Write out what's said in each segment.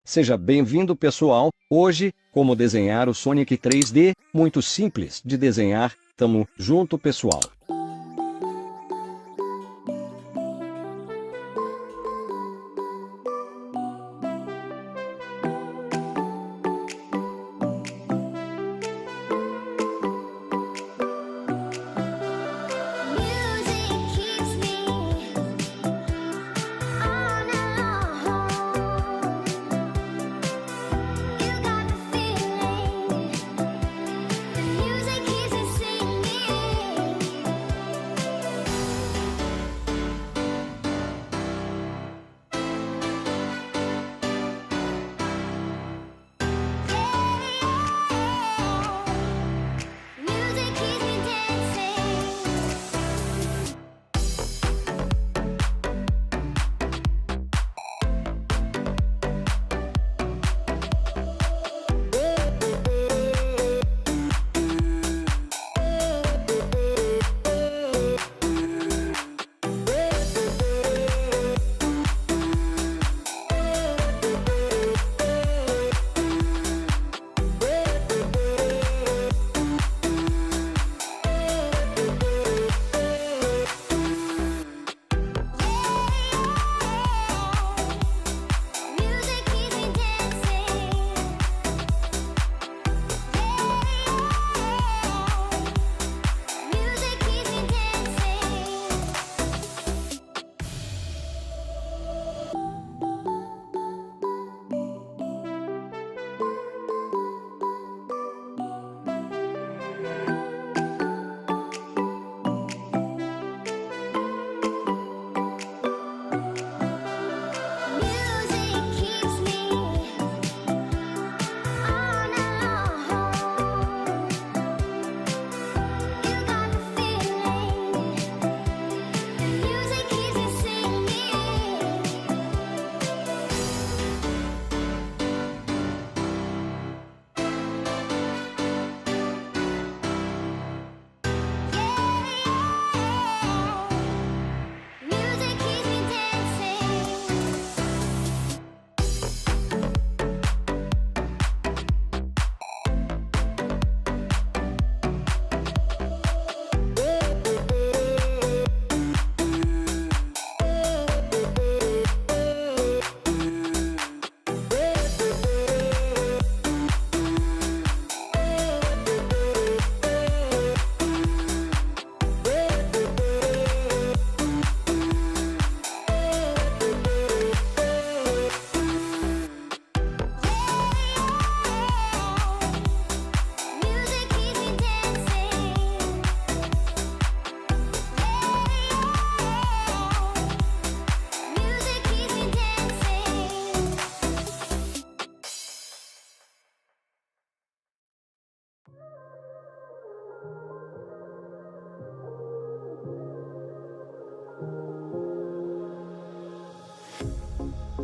Seja bem-vindo, pessoal. Hoje, como desenhar o Sonic 3D, muito simples de desenhar. Tamo junto, pessoal.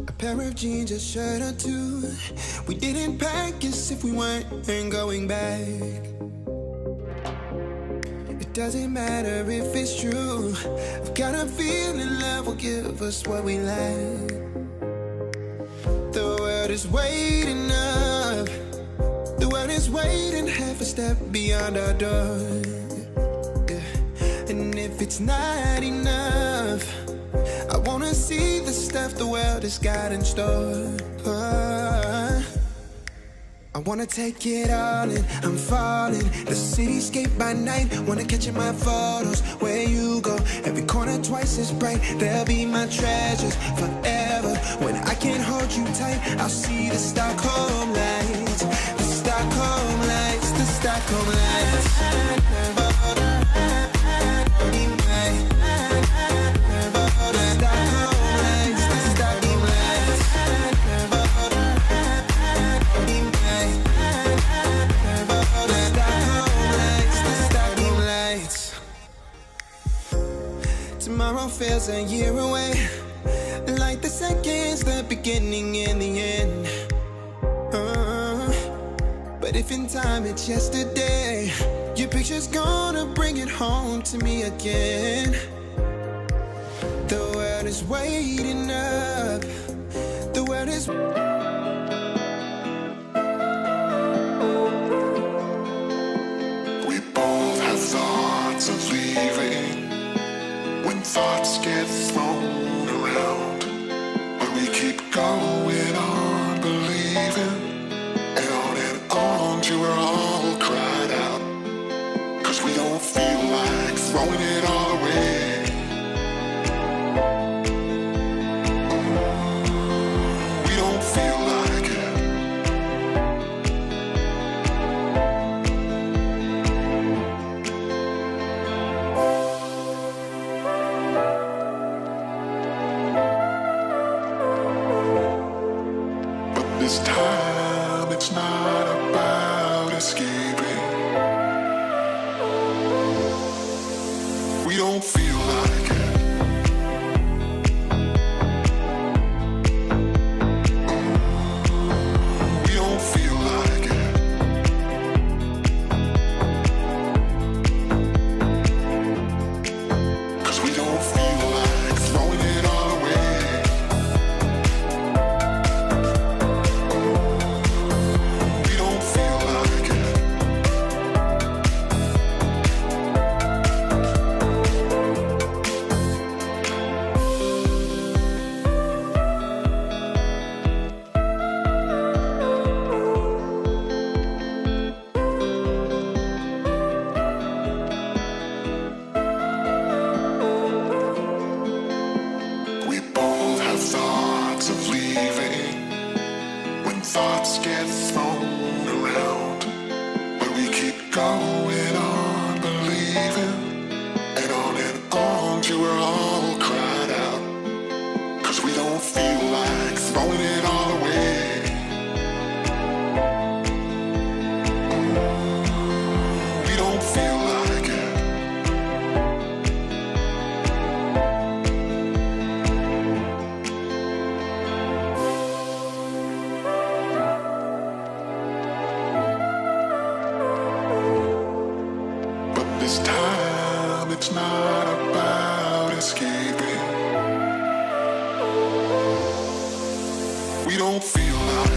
A pair of jeans, a shirt or two. We didn't pack as if we weren't going back. It doesn't matter if it's true. I've got a feeling love will give us what we lack. The world is waiting up. The world is waiting half a step beyond our door. Yeah. And if it's not enough, I wanna see the stuff the world has got in store. I wanna take it all in, I'm falling. The cityscape by night, wanna catch in my photos. Where you go, every corner twice as bright. They'll be my treasures forever. When I can't hold you tight, I'll see the Stockholm lights. The Stockholm lights, the Stockholm lights. Tomorrow feels a year away, like the seconds, the beginning and the end. But if in time it's yesterday, your picture's gonna bring it home to me again. The world is waiting up. The world is thoughts get thrown around, but we keep going on believing, and on till we're all cried out, 'cause we don't feel like throwing it all away. We don't feel like it. But this time it's not about escaping. We don't feel like it. We don't feel like it. 'Cause we don't feel like throwing it all away. We don't feel like it. We both have thoughts of leaving when thoughts get thrown around, but we keep going on believing, and on till we're all cried out, 'cause we don't feel like throwing it all away. We don't feel like it. But this time it's not about escaping. We don't feel like